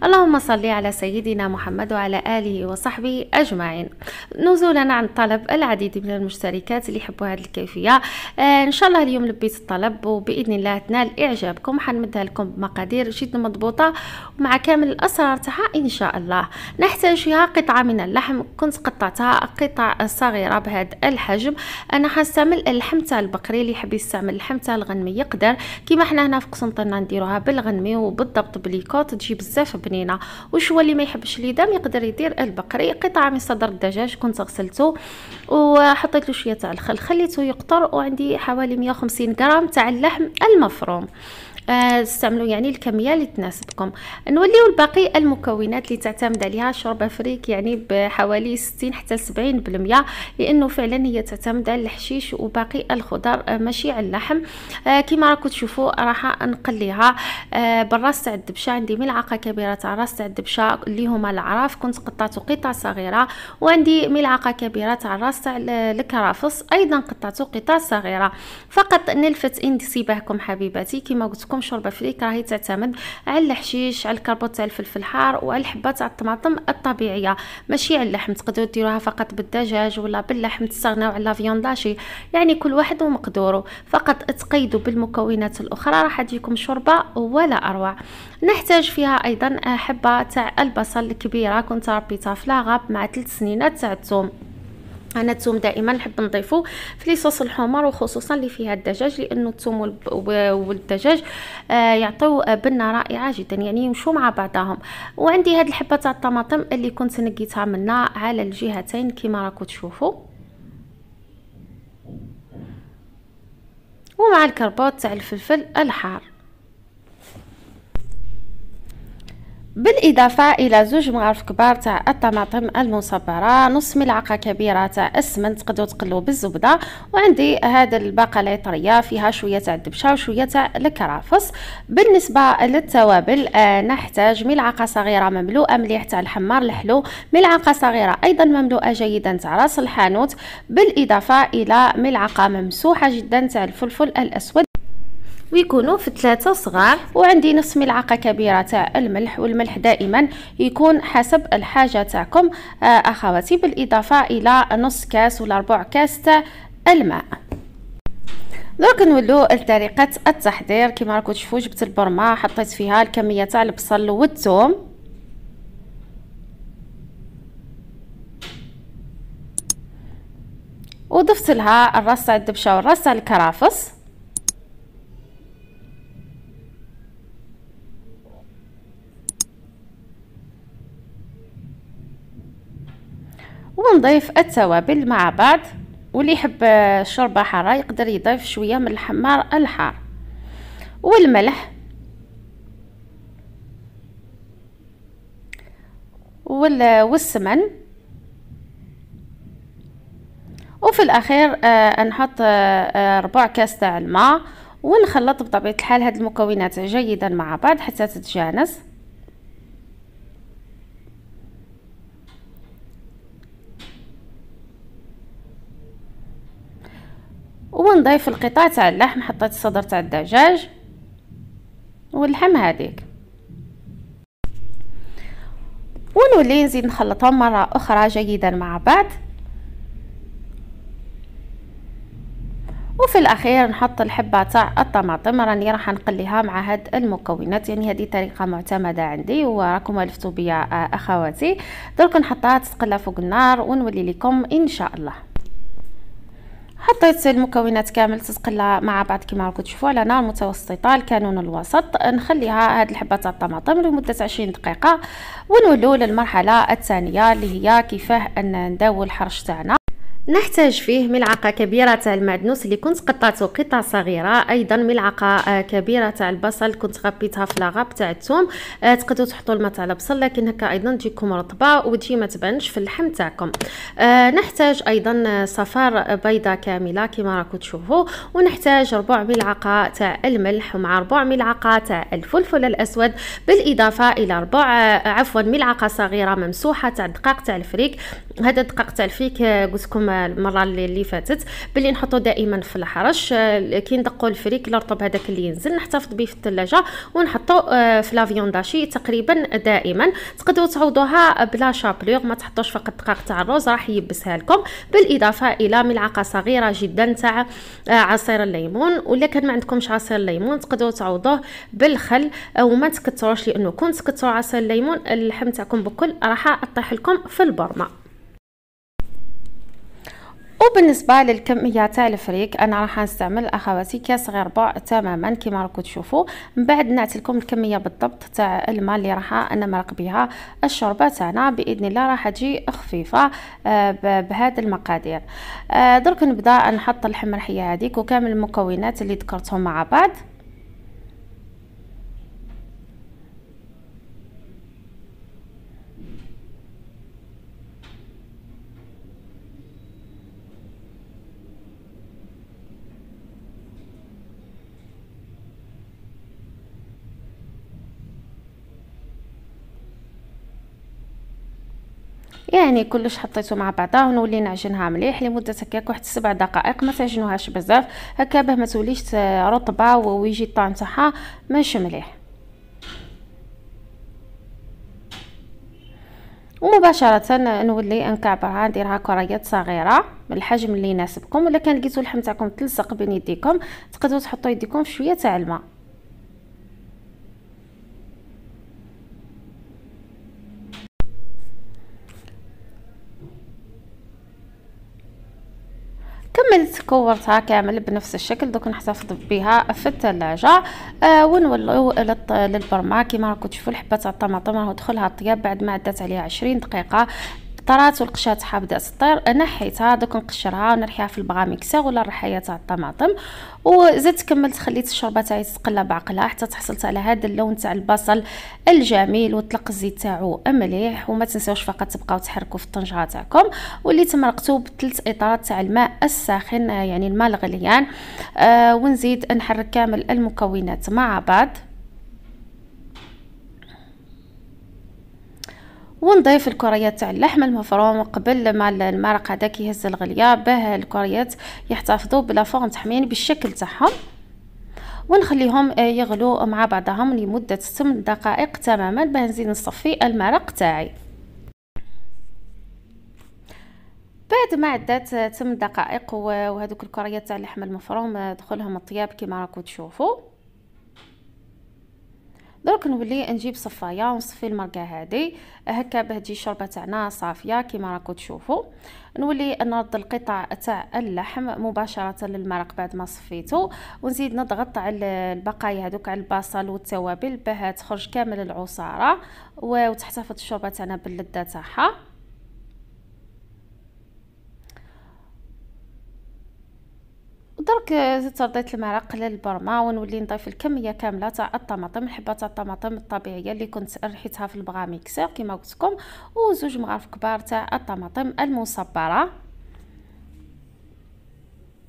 اللهم صل على سيدنا محمد وعلى آله وصحبه أجمعين. نزولا عن طلب العديد من المشتركات اللي يحبوا هذه الكيفية. إن شاء الله اليوم لبيت الطلب وبإذن الله تنال إعجابكم. حنمدها لكم بمقادير جدا مضبوطة ومع كامل الأسرار تاعها إن شاء الله. نحتاج فيها قطعة من اللحم، كنت قطعتها قطع صغيرة بهذا الحجم. أنا حنستعمل اللحم تاع البقري، اللي يحب يستعمل اللحم تاع الغنمي يقدر، كيما حنا هنا في قسنطينة نديروها بالغنمي وبالضبط بليكوت تجي بزاف بنينه. وشو اللي ما يحبش اليدام يقدر يدير البقري. قطعه من صدر الدجاج كنت غسلته وحطيت له شويه تاع الخل، خليته يقطر، وعندي حوالي 150 غرام تاع اللحم المفروم. استعملوا يعني الكميه اللي تناسبكم. نوليو الباقي المكونات اللي تعتمد عليها شوربه فريك، يعني بحوالي 60 حتى 70%، لانه فعلا هي تعتمد على الحشيش وباقي الخضر ماشي على اللحم. كما راكم تشوفوا راح نقليها بالراس تاع الدبشه. عندي ملعقه كبيره تاع راس تاع الدبشه اللي هما العراف، كنت قطعته قطع صغيره، وعندي ملعقه كبيره تاع راس تاع الكرافس ايضا قطعته قطع صغيره. فقط نلفت انتباهكم حبيباتي، كما قلت لكم شوربه فريك راهي تعتمد على الحشيش، على الكربوط تاع الفلفل الحار، وعلى الحبه تاع الطماطم الطبيعيه ماشي على اللحم. تقدروا ديروها فقط بالدجاج ولا باللحم، تستغناو على فيونداشي، يعني كل واحد ومقدوره. فقط تقيدوا بالمكونات الاخرى راح تجيكم شوربه ولا اروع. نحتاج فيها ايضا حبه تاع البصل الكبيره، كنت ربيتها في لاغاب مع 3 سنينات تاع الثوم. انا الثوم دائما نحب نضيفه في لي صوص الحمر، وخصوصا اللي فيها الدجاج، لانه الثوم والدجاج يعطيو بنه رائعه جدا، يعني يمشوا مع بعضهم. وعندي هاد الحبه تاع الطماطم اللي كنت نقيتها منها على الجهتين كما راكم تشوفوا، ومع الكربوط تاع الفلفل الحار، بالاضافه الى 2 مغارف كبار تاع الطماطم المصبره، نص ملعقه كبيره تاع السمن، تقدروا تقلوا بالزبده. وعندي هذا الباقه الطريه فيها شويه تاع الدبشه وشويه تاع الكرافس. بالنسبه للتوابل نحتاج ملعقه صغيره مملوءه مليح تاع الحمار الحلو، ملعقه صغيره ايضا مملوءه جيدا تاع راس الحانوت، بالاضافه الى ملعقه ممسوحه جدا تاع الفلفل الاسود، ويكونوا في 3 صغار. وعندي نص ملعقه كبيره تاع الملح، والملح دائما يكون حسب الحاجه تاعكم اخواتي، بالاضافه الى نص كاس ولا ربع كاس تاع الماء. درك نولو لطريقه التحضير. كما راكم تشوفوا جبت البرمه، حطيت فيها الكميه تاع البصل والثوم، وضفت لها الراس تاع الدبشه والراس تاع الكرافس، ونضيف التوابل مع بعض. واللي يحب الشوربه حاره يقدر يضيف شويه من الحمار الحار والملح والسمن. وفي الاخير نحط ربع كاس تاع الماء، ونخلط بطبيعه الحال هاد المكونات جيدا مع بعض حتى تتجانس. ونضيف القطع تاع اللحم، حطيت الصدر تاع الدجاج واللحم هذيك، ونولي نزيد نخلطهم مره اخرى جيدا مع بعض. وفي الاخير نحط الحبه تاع الطماطم، راني راح نقليها مع هاد المكونات، يعني هذه طريقه معتمده عندي وراكم الفتوا بيا اخواتي. درك نحطها تتقلى فوق النار ونولي لكم ان شاء الله. حطيت المكونات كامل تتقلى مع بعض كما راكم تشوفوا على نار متوسطه، الكانون الوسط. نخليها هاد الحبه تاع الطماطم لمده 20 دقيقه، ونولوا للمرحله الثانيه اللي هي كيفاه ان نداو الحرش تاعنا. نحتاج فيه ملعقه كبيره تاع المعدنوس اللي كنت قطعته قطع صغيره، ايضا ملعقه كبيره تاع البصل كنت غبيتها في لاغاب تاع الثوم. تقدروا تحطوا الماء تاع البصل، لكن هكا ايضا تجيكم رطبه وتجي ما تبانش في اللحم تاعكم. نحتاج ايضا صفار بيضه كامله كما راكم تشوفوا، ونحتاج ربع ملعقه تاع الملح مع ربع ملعقه تاع الفلفل الاسود، بالاضافه الى ملعقه صغيره ممسوحه تاع الدقيق تاع الفريك. هذا الدقيق تاع الفريك قلت لكم المره اللي فاتت بلي نحطو دائما في الحرش. كي ندقوا الفريك الرطب هذاك اللي ينزل نحتفظ به في الثلاجه ونحطو في لافيون داشي تقريبا دائما. تقدروا تعوضوها بلا شابلور، ما تحطوش فقط دقيق تاع الروز راح يبسها لكم، بالاضافه الى ملعقه صغيره جدا تاع عصير الليمون. ولا كان ما عندكمش عصير الليمون تقدروا تعوضوه بالخل وما تكثروش، لانه كون تكثروا عصير الليمون اللحم تاعكم بكل راح تطيح لكم في البرمه. وبالنسبه للكميه تاع الفريك انا راح نستعمل اخواتي كاس غير ربع تماما كما راكم تشوفوا. من بعد نعت لكم الكميه بالضبط تاع الماء اللي راح نمرق بها الشوربه تاعنا، باذن الله راح تجي خفيفه بهذا المقادير. درك نبدا نحط اللحم مرحيه هذيك وكامل المكونات اللي ذكرتهم مع بعض. يعني كلش حطيته مع بعضه ونولي نعجنها مليح لمده هكاك واحد 7 دقائق. ما تعجنوهاش بزاف هكا باه ما توليش رطبه ويجي الطعم تاعها ماشي مليح. ومباشره نولي نكعبرها نديرها كريات صغيره بالحجم اللي يناسبكم. ولا كان لقيتوا اللحم تاعكم تلصق بين يديكم تقدروا تحطوا يديكم في شويه تاع الماء. كملت كورتها كامل بنفس الشكل. دوك نحتفظ بها في الثلاجه. ونولوا للبرمه كما راكم تشوفوا الحبه تاع الطماطم راهو دخلها الطياب بعد ما عدات عليها 20 دقيقه. طرات والقشره تاعها بدات تطير نحيتها. دوك نقشرها ونرحيها في البغاميكسور ولا الرحايه تاع الطماطم. وزدت كملت خليت الشوربه تاعي تقلى بعقلها حتى تحصلت على هذا اللون تاع البصل الجميل وطلق الزيت تاعو مليح. وما تنساوش فقط تبقاو تحركوا في الطنجره تاعكم. واللي تمرقتو ب3 اطارات تاع الماء الساخن يعني الماء الغليان. ونزيد نحرك كامل المكونات مع بعض ونضيف الكريات تاع اللحم المفروم قبل ما المرق هذاك يهز الغليه باه الكريات يحتفظوا بلا فورم تحميني بالشكل تاعهم. ونخليهم يغلوا مع بعضهم لمده 8 دقائق تماما باه نزيد نصفي المرق تاعي. بعد ما عدات 8 دقائق وهذوك الكريات تاع اللحم المفروم دخلهم الطياب كما راكم تشوفوا. درك نولي نجيب صفايه ونصفي المرقه هذه هكا باه تجي الشوربه تاعنا صافيه كما راكم تشوفوا. نولي نرد القطع تاع اللحم مباشره للمرق بعد ما صفيته ونزيد نضغط على البقايا هذوك على البصل والتوابل باه تخرج كامل العصاره وتحتفظ الشوربه تاعنا باللذه تاعها. درك زدت رديت المرق للبرمه ونولي نضيف الكميه كامله تاع الطماطم. الحبه تاع الطماطم الطبيعيه اللي كنت رحيتها في البغاميكسور كما قلت لكم، وزوج مغارف كبار تاع الطماطم المصبره.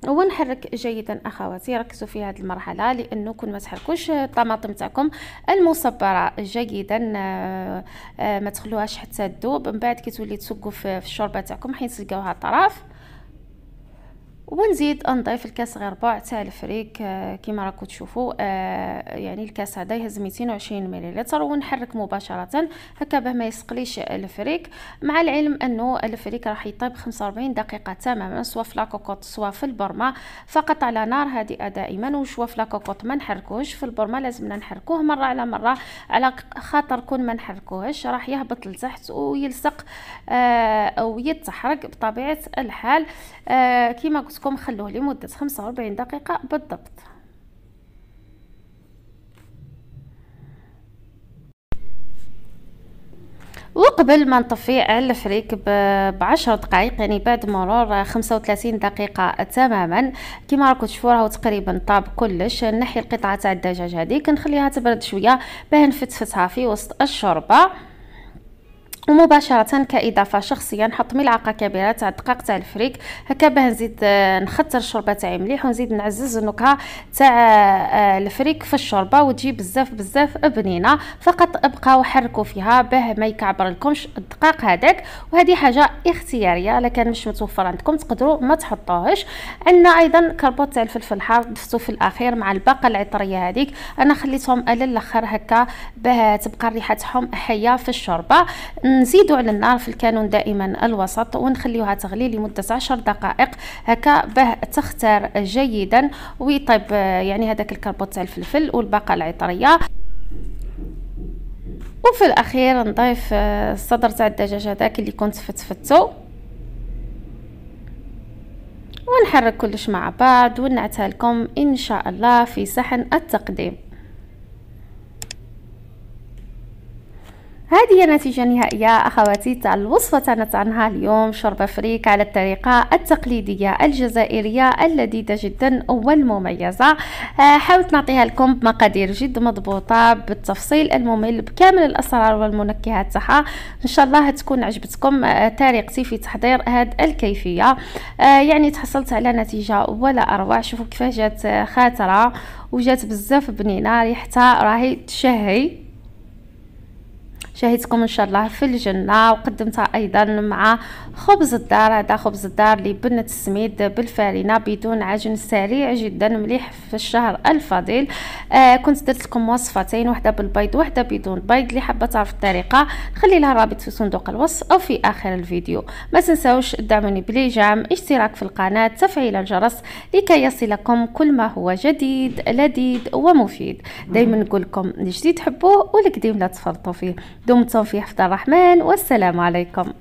ونحرك جيدا اخواتي. ركزوا في هذه المرحله لانه كل ما تحركوش الطماطم تاعكم المصبره جيدا ما تخلوهاش حتى تذوب. من بعد كي تولي تسقوا في الشوربه تاعكم حين تلقاوها طراف. ونزيد نضيف الكاس غير ربع تاع الفريك كما راكم تشوفوا. يعني الكاس هذا يهز 220 مليلتر ونحرك مباشره هكا باه ما يسقليش الفريك. مع العلم انه الفريك راح يطيب 45 دقيقه تماما سواء في لاكوكوط سواء في البرمه فقط على نار هادئه دائما. وشوا في لاكوكوط ما نحركوش، في البرمه لازمنا نحركوه مره على مره على خاطر كون ما نحركوهش راح يهبط لتحت ويلصق او يتحرق بطبيعه الحال. كما قلت لكم خلوه لمده 45 دقيقه بالضبط. وقبل ما نطفي على الفريك ب10 دقائق يعني بعد مرور 35 دقيقه تماما كما راكم تشوفوا راهو تقريبا طاب كلش. نحي القطعه تاع الدجاج هذه كنخليها تبرد شويه باه نفتفتها في وسط الشوربه. ومباشره كاضافه شخصيه نحط ملعقه كبيره تاع الدقيق تاع الفريك هكا باه نزيد نخطر الشوربه تاعي مليح ونزيد نعزز النكهه تاع الفريك في الشوربه وتجي بزاف بنينه. فقط ابقاو حركوا فيها باه ما يكعبر لكمش الدقيق هذاك، وهذه حاجه اختياريه، الا كان مش متوفر عندكم تقدروا ما تحطوهش. عندنا ايضا كربوط تاع الفلفل الحار ضفتو في الاخير مع الباقه العطريه هذيك، انا خليتهم الى الاخر هكا باه تبقى ريحتهم حيه في الشوربه. نزيدوا على النار في الكانون دائما الوسط ونخليوها تغلي لمده 10 دقائق هكا باه تختار جيدا ويطيب يعني هذاك الكربوط تاع الفلفل والباقه العطريه. وفي الاخير نضيف الصدر تاع الدجاج هذاك اللي كنت فتفته، ونحرك كلش مع بعض ونعتها لكم ان شاء الله في صحن التقديم. هذه هي النتيجة النهائية أخواتي تاع الوصفة تاعنا تاع نهار اليوم، شوربة فريك على الطريقة التقليدية الجزائرية اللذيذة جدا والمميزة. حاولت نعطيها لكم بمقادير جد مضبوطة بالتفصيل الممل بكامل الأسرار والمنكهات تاعها. إن شاء الله تكون عجبتكم طريقتي في تحضير هذه الكيفية. يعني تحصلت على نتيجة ولا أروع. شوفوا كيفاش جات خاطرة وجات بزاف بنينة، ريحتها راهي تشهي. شاهدتكم ان شاء الله في الجنه. وقدمتها ايضا مع خبز الدار، هذا خبز الدار لبنه السميد بالفارينه بدون عجن، سريع جدا مليح في الشهر الفضيل. كنت درت لكم وصفتين، واحده بالبيض واحده بدون بيض. اللي حابه تعرف الطريقه نخلي لها الرابط في صندوق الوصف او في اخر الفيديو. ما تنساوش تدعموني بالاعجاب، اشتراك في القناه، تفعيل الجرس لكي يصلكم كل ما هو جديد لذيذ ومفيد. دائما نقول لكم الجديد حبوه والقديم لا تفرطوا فيه. دمتم في حفظ الرحمن والسلام عليكم.